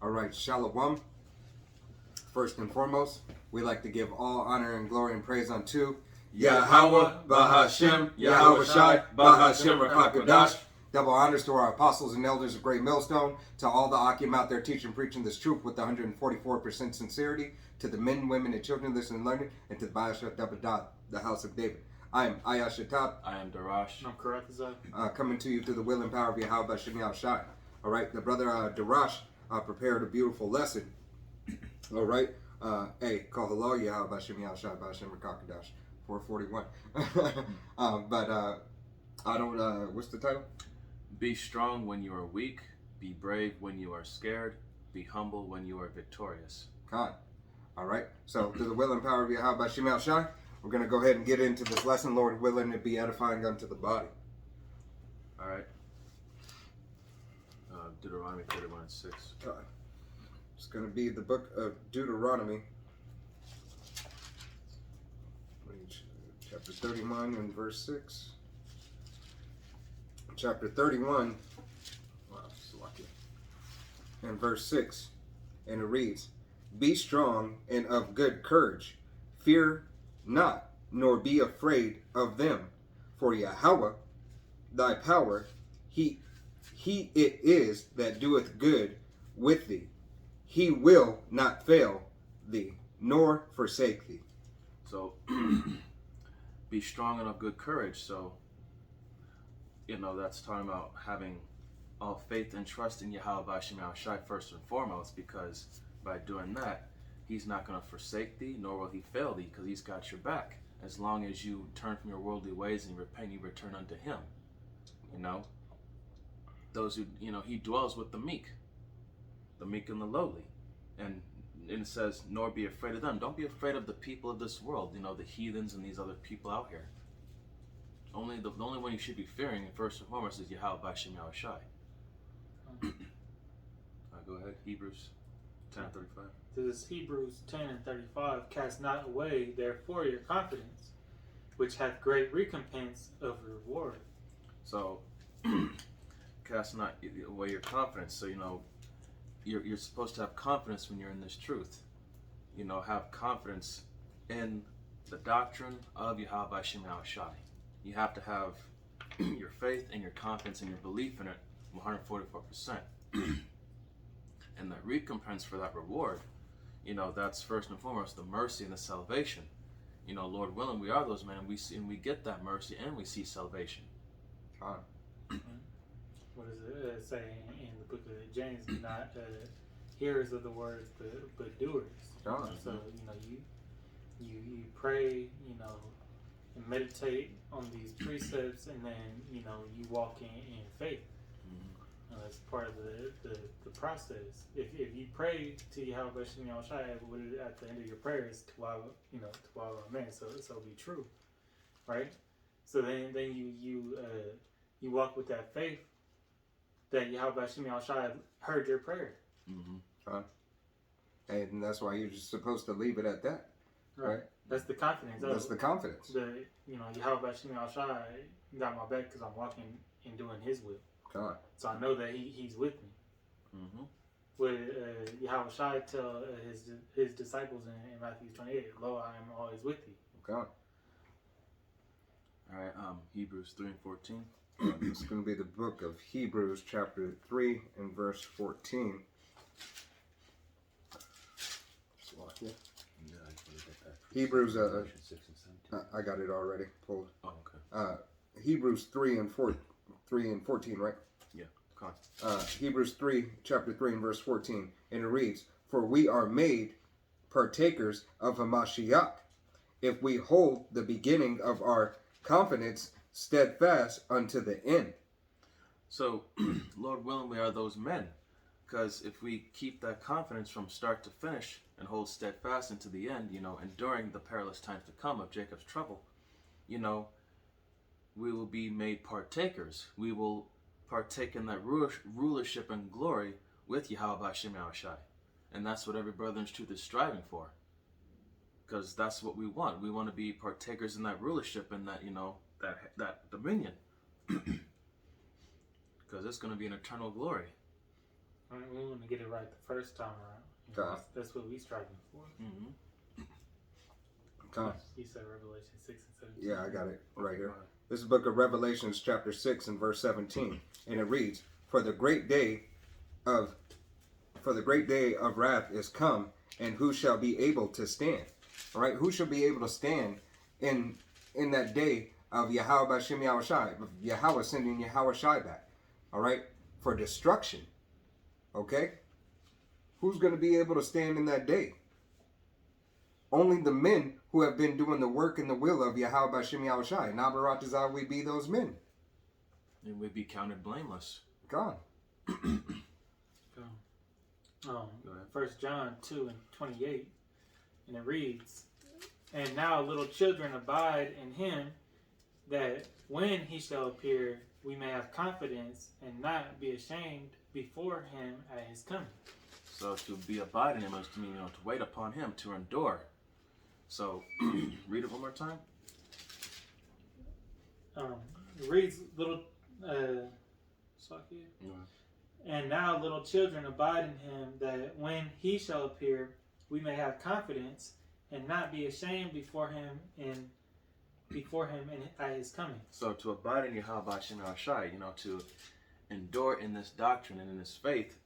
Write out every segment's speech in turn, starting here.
All right, Shalom. First and foremost, we like to give all honor and glory and praise unto Yahweh, Bahashem, Yahweh Shai, Bahashem, Rakakadash. Double honors to our apostles and elders of Great Millstone, to all the Akim out there teaching, preaching this truth with 144% sincerity, to the men, women, and children listening and learning, and to the Bayashat Dabadat, the house of David. I am Ayashatab. I am Darash. I'm Karatazai. Coming to you through the will and power of Yahweh Shai. All right, the brother Darash prepared a beautiful lesson. All right, hey, call hello, Yahweh Shai, Bahashem, Rakakadash, 441. I don't, what's the title? Be strong when you are weak. Be brave when you are scared. Be humble when you are victorious. God. All right. So, through the will and power of Yahweh Shai, Shai, we're going to go ahead and get into this lesson. Lord willing, it be edifying unto the body. All right. Deuteronomy 31:6. God. It's going to be the book of Deuteronomy, chapter 31 and verse 6. Chapter 31, wow, so lucky. And verse 6, and it reads, Be strong and of good courage, fear not, nor be afraid of them, for Yahweh, thy power, he it is that doeth good with thee. He will not fail thee, nor forsake thee. So, be strong and of good courage. So, that's talking about having all faith and trust in Yahweh Shai first and foremost, because by doing that, he's not going to forsake thee, nor will he fail thee, because he's got your back. As long as you turn from your worldly ways and repent, you return unto him. Those who, he dwells with the meek and the lowly. And it says, nor be afraid of them. Don't be afraid of the people of this world, the heathens and these other people out here. The only one you should be fearing, first and foremost, is Yahweh Shai. Go ahead, Hebrews 10:35. This is Hebrews 10 and 35. Cast not away, therefore, your confidence, which hath great recompense of reward. So, cast not away your confidence. So, you're supposed to have confidence when you're in this truth. Have confidence in the doctrine of Yahweh Shai. You have to have your faith and your confidence and your belief in it 144%. And the recompense for that reward, that's first and foremost the mercy and the salvation. Lord willing, we are those men, and we get that mercy and we see salvation. God. What does it say in the book of James? Be not hearers of the words, but doers. God. So you pray, and meditate on these precepts, and then you walk in faith. That's part of the process. If you pray to Yahweh Shai, at the end of your prayers, Tawala Amen. So be true, right? So then you walk with that faith that Yahweh Shai heard your prayer. And that's why you're just supposed to leave it at that, right? That's the confidence. That's the confidence. Yahweh Shai got my back because I'm walking and doing His will. God. So I know that He's with me. What Yahweh Shai tell his disciples in Matthew 28, Lo, I am always with you. God. All right, Hebrews 3 and 14. It's going to be the book of Hebrews, chapter 3 and verse 14. Hebrews, I got it already pulled. Oh, okay. Hebrews 3 and 14, right? Yeah, come on. Hebrews 3, chapter 3 and verse 14. And it reads, For we are made partakers of Hamashiach, if we hold the beginning of our confidence steadfast unto the end. So, Lord willing, we are those men. Because if we keep that confidence from start to finish and hold steadfast into the end, enduring the perilous times to come of Jacob's trouble, we will be made partakers. We will partake in that rulership and glory with Yahweh Shai. And that's what every brother in truth is striving for. Because that's what we want. We want to be partakers in that rulership and that, that dominion. Because it's going to be an eternal glory. We want to get it right the first time around. God. That's what we striving for. Mm-hmm. God. You said Revelation 6 and 17. Yeah, I got it right here. This is the book of Revelations, chapter 6 and verse 17. And it reads, For the great day of wrath is come, and who shall be able to stand? All right, who shall be able to stand in that day of Yahweh Bashem Yahushai, of Yahweh sending Yahweh Shai back? All right, for destruction. Okay, who's going to be able to stand in that day? Only the men who have been doing the work and the will of Yahweh Bashem Yahushai. Nabaratazah, we be those men. And we'd be counted blameless. God. 1 John 2 and 28, and it reads, And now, little children, abide in him, that when he shall appear, we may have confidence and not be ashamed before him at his coming. So to be abide in him is to mean, to wait upon him, to endure. So, read it one more time. It reads, little, And now, little children, abide in him, that when he shall appear, we may have confidence and not be ashamed before him at his coming. So to abide in Yahweh Bashem Yahushai, to endure in this doctrine and in this faith,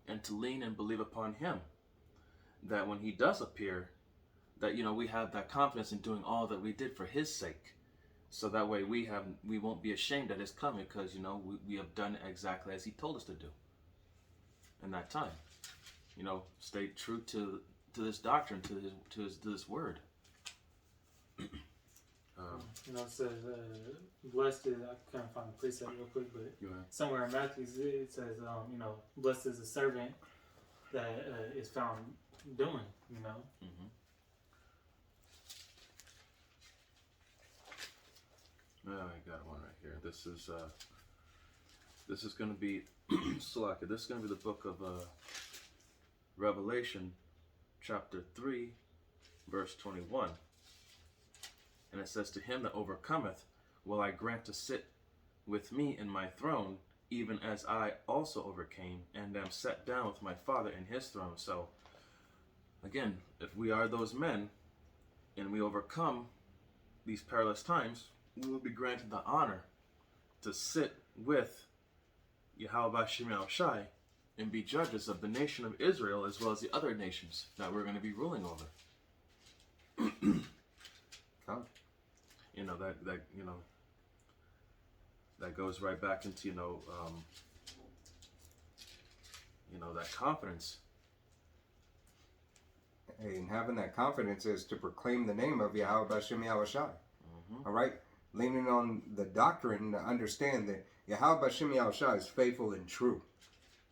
and to lean and believe upon him, that when he does appear, that we have that confidence in doing all that we did for his sake. So that way we won't be ashamed at his coming, because we have done exactly as he told us to do in that time. Stay true to this doctrine, to this word. It says, blessed is, I can't find the precept real quick, but somewhere in Matthew it says, blessed is the servant that is found doing, Mm-hmm. I got one right here. This is going to be Salaka. This is going to be the book of Revelation, chapter 3, verse 21. And it says, To him that overcometh will I grant to sit with me in my throne, even as I also overcame and am set down with my Father in his throne. So, again, if we are those men and we overcome these perilous times, we will be granted the honor to sit with Yahweh Bashem Yahushai and be judges of the nation of Israel as well as the other nations that we're going to be ruling over. That goes right back into that confidence. Hey, and having that confidence is to proclaim the name of Yahweh Bashem Yahushai. Mm-hmm. All right, leaning on the doctrine to understand that Yahweh Bashem Yahushai is faithful and true.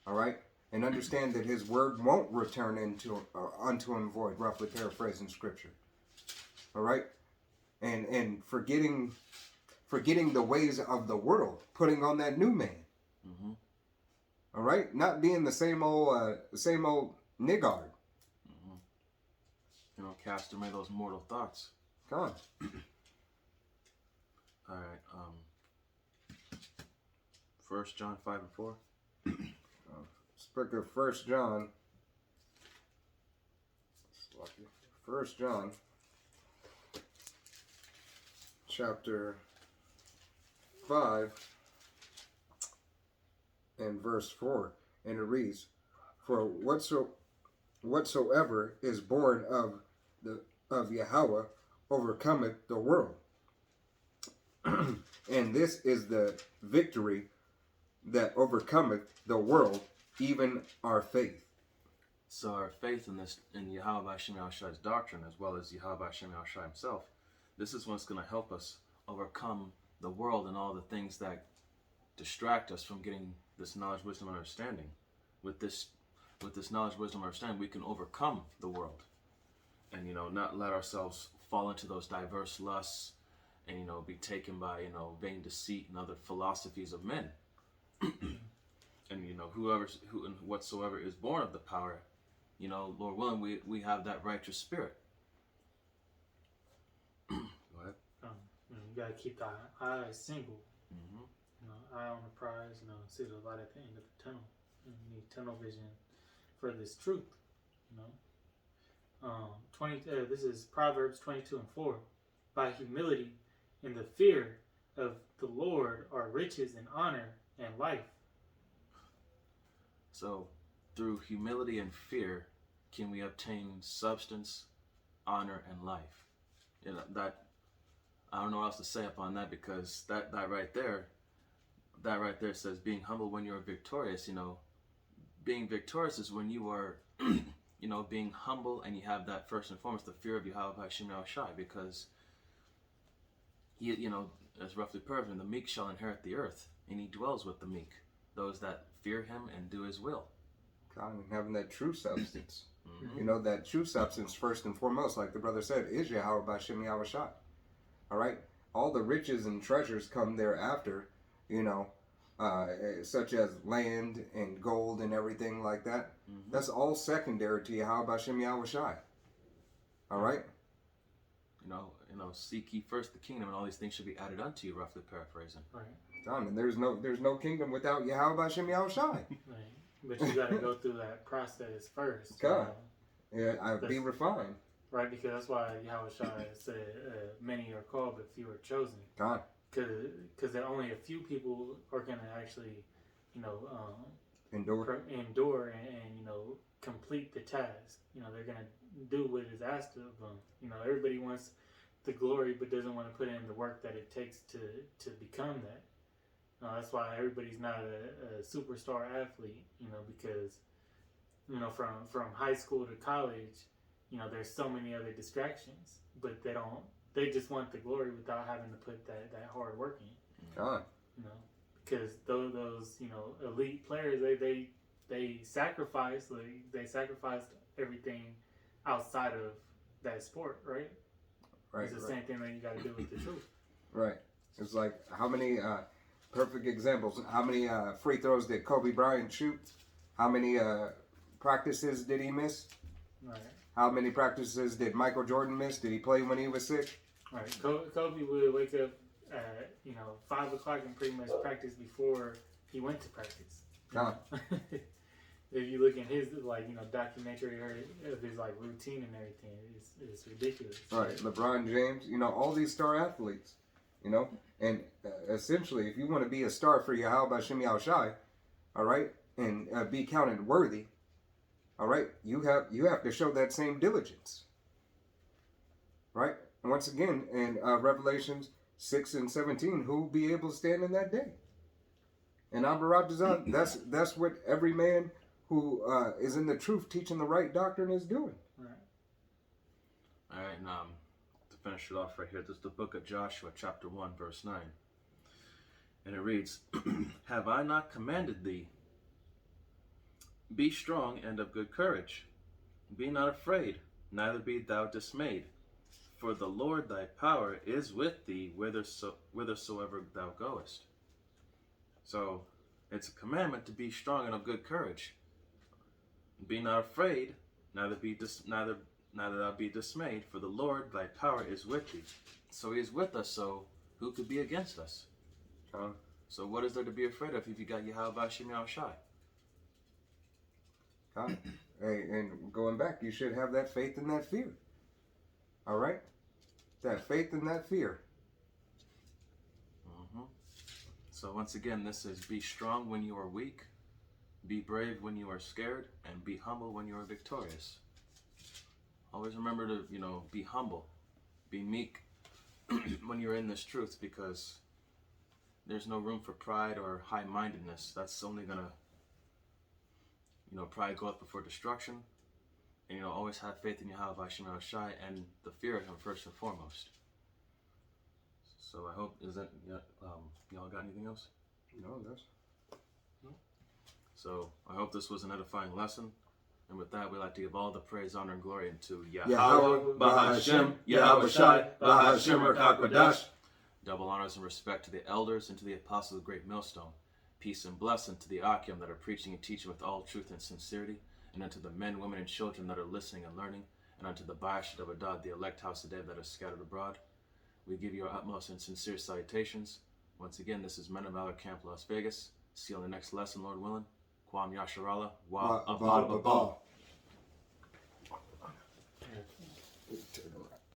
All right, and understand that his word won't return unto him void, roughly paraphrasing scripture. All right, and forgetting the ways of the world, putting on that new man. Mm-hmm. All right, not being the same old niggard. Mm-hmm. Cast away those mortal thoughts. Come on. All right. 1 John 5 and 4. Book of 1 John. 1 John. Chapter 5 and verse 4. And it reads, For whatsoever is born of Yahweh overcometh the world. And this is the victory that overcometh the world, even our faith. So our faith in Yahweh Bashem Yahushai's doctrine, as well as Yahweh Bashem Yahushai himself, this is what's going to help us overcome the world and all the things that distract us from getting this knowledge, wisdom, and understanding. With this knowledge, wisdom, and understanding, we can overcome the world, and not let ourselves fall into those diverse lusts, and be taken by vain deceit and other philosophies of men. And whatsoever is born of the power, Lord willing, we have that righteous spirit. Go ahead. You gotta keep the eye single. Mm-hmm. Eye on the prize. See the light at the end of the tunnel. And you need tunnel vision for this truth. You know, this is Proverbs 22:4. By humility and the fear of the Lord are riches and honor and life. So, through humility and fear, can we obtain substance, honor, and life? You know, that, I don't know what else to say upon that, because that right there says being humble when you're victorious. You know, being victorious is when you are, you know, being humble, and you have that first and foremost, the fear of Yahweh Hashem Yahushai, because he, you know, as roughly purpose, the meek shall inherit the earth, and he dwells with the meek, those that fear him and do his will. God, and having that true substance. Mm-hmm. You know, that true substance, first and foremost, like the brother said, is Yahweh B'Shem Yahushai. All right? All the riches and treasures come thereafter, you know, such as land and gold and everything like that. Mm-hmm. That's all secondary to Yahweh B'Shem Yahushai. All right? You know, seek ye first the kingdom, and all these things should be added unto you, roughly paraphrasing. Right. John, and there's no kingdom without Yahweh B'Shem Yahushai. Right. But you got to go through that process first. God. Yeah, I'd be refined. Right, because that's why Yahushua said, many are called, but few are chosen. God. Because only a few people are going to actually, you know, Endure and, you know, complete the task. You know, they're going to do what is asked of them. You know, everybody wants the glory, but doesn't want to put in the work that it takes to become that. That's why everybody's not a superstar athlete, you know, because, you know, from high school to college, you know, there's so many other distractions, but they just want the glory without having to put that hard work in. God. You know, because those, you know, elite players, they sacrificed everything outside of that sport, right? Right. It's the same thing that you got to do with the truth. Right. It's like, how many perfect examples? How many free throws did Kobe Bryant shoot? How many practices did he miss? Right. How many practices did Michael Jordan miss? Did he play when he was sick? Right. Kobe would wake up at, 5 o'clock and pretty much practice before he went to practice. If you look in his documentary of his routine and everything, it's ridiculous. Right. LeBron James, all these star athletes, and essentially, if you want to be a star for Yahweh B'Shem Yahushai, all right, and be counted worthy, all right, you have to show that same diligence, right? And once again, in Revelations 6:17, who will be able to stand in that day? And Abarat, that's what every man who is in the truth, teaching the right doctrine, is doing. Right. All right, now to finish it off right here, this is the book of Joshua, chapter 1, verse 9. And it reads, Have I not commanded thee? Be strong and of good courage. Be not afraid, neither be thou dismayed. For the Lord thy power is with thee whithersoever thou goest. So, it's a commandment to be strong and of good courage. Be not afraid, neither thou be dismayed, for the Lord thy power is with thee. So he is with us, so who could be against us? So what is there to be afraid of if you got Yahweh B'Shem Yahushai? Hey, and going back, you should have that faith and that fear. All right? That faith and that fear. Mm-hmm. So once again, this is be strong when you are weak, be brave when you are scared, and be humble when you are victorious. Always remember to, be humble, be meek when you're in this truth, because there's no room for pride or high-mindedness. That's only gonna, pride goeth before destruction. And always have faith in Yahweh B'Shem Yahushai and the fear of Him first and foremost. So I hope y'all got anything else? No, that's. So I hope this was an edifying lesson. And with that, we'd like to give all the praise, honor, and glory unto Yahweh B'Hashem, Yahweh Shai, B'Hashem Rakakodash. Double honors and respect to the elders and to the apostles of the great millstone. Peace and blessing to the Akim that are preaching and teaching with all truth and sincerity, and unto the men, women, and children that are listening and learning, and unto the Ba'ashid of Adad, the elect house of David that are scattered abroad. We give you our utmost and sincere salutations. Once again, this is Men of Valor Camp, Las Vegas. See you on the next lesson, Lord willing. Wam Yasharallah, Wa Wa Abba Abba.